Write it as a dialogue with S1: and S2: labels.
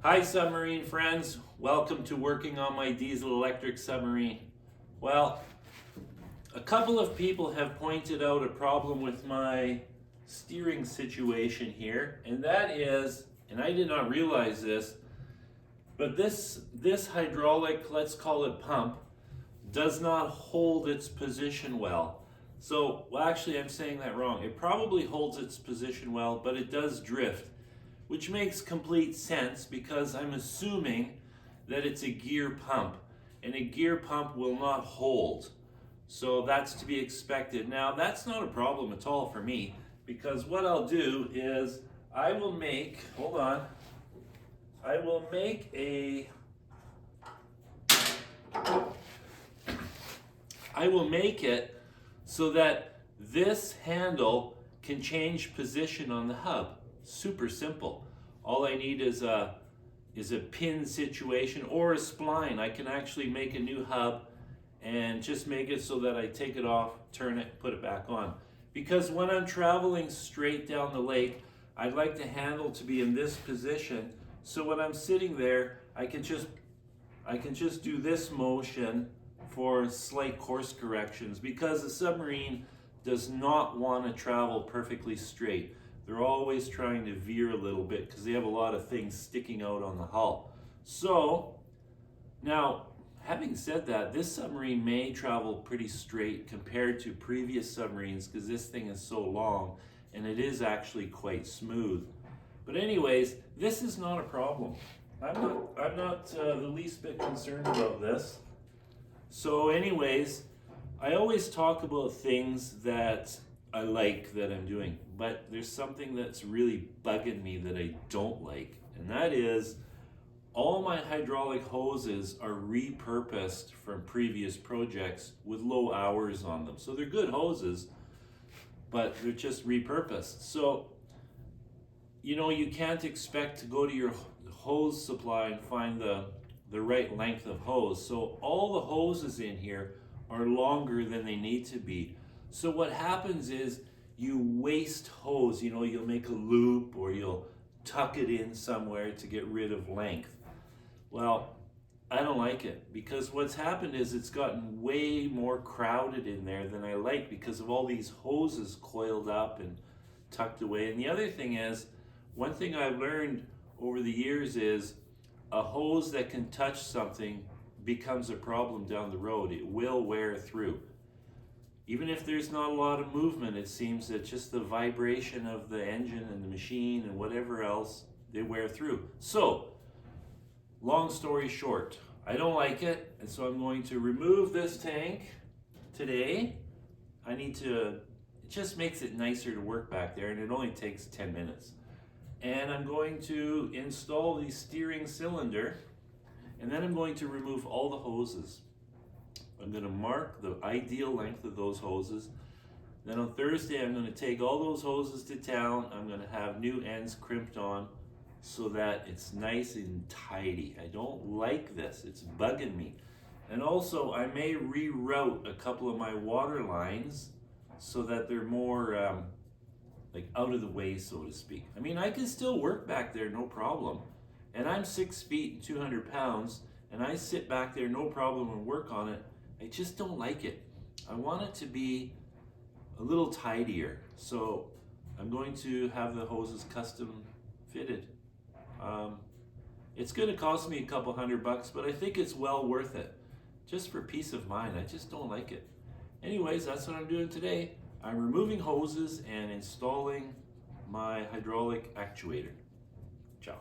S1: Hi submarine friends, welcome to working on my diesel electric submarine. Well, a couple of people have pointed out a problem with my steering situation here, and that is, and I did not realize this, but this hydraulic, let's call it pump, does not hold its position well. Well, actually I'm saying that wrong. It probably holds its position well, but it does drift, which makes complete sense because I'm assuming that it's a gear pump, and a gear pump will not hold. So that's to be expected. Now that's not a problem at all for me, because what I'll do is I will make it so that this handle can change position on the hub. Super simple. All I need is a pin situation or a spline. I can actually make a new hub and just make it so that I take it off, turn it, put it back on. Because when I'm traveling straight down the lake, I'd like the handle to be in this position, so when I'm sitting there, I can just do this motion for slight course corrections, because the submarine does not want to travel perfectly straight. They're always trying to veer a little bit because they have a lot of things sticking out on the hull. So now, having said that, this submarine may travel pretty straight compared to previous submarines because this thing is so long and it is actually quite smooth. But anyways, this is not a problem. I'm not the least bit concerned about this. So anyways, I always talk about things that I like that I'm doing, but there's something that's really bugging me that I don't like, and that is all my hydraulic hoses are repurposed from previous projects with low hours on them. So they're good hoses, but they're just repurposed. So, you can't expect to go to your hose supply and find the right length of hose. So all the hoses in here are longer than they need to be. So what happens is you waste hose. You'll make a loop or you'll tuck it in somewhere to get rid of length. Well, I don't like it, because what's happened is it's gotten way more crowded in there than I like because of all these hoses coiled up and tucked away. And the other thing is, one thing I've learned over the years is a hose that can touch something becomes a problem down the road. It will wear through. Even if there's not a lot of movement, it seems that just the vibration of the engine and the machine and whatever else, they wear through. So, long story short, I don't like it, and so I'm going to remove this tank today. It just makes it nicer to work back there, and it only takes 10 minutes. And I'm going to install the steering cylinder, and then I'm going to remove all the hoses. I'm going to mark the ideal length of those hoses. Then on Thursday, I'm going to take all those hoses to town. I'm going to have new ends crimped on so that it's nice and tidy. I don't like this. It's bugging me. And also, I may reroute a couple of my water lines so that they're more like out of the way, so to speak. I mean, I can still work back there, no problem. And I'm 6 feet and 200 pounds, and I sit back there, no problem, and work on it. I just don't like it. I want it to be a little tidier. So I'm going to have the hoses custom fitted. It's going to cost me a couple $100, but I think it's well worth it. Just for peace of mind. I just don't like it. Anyways, that's what I'm doing today. I'm removing hoses and installing my hydraulic actuator. Ciao.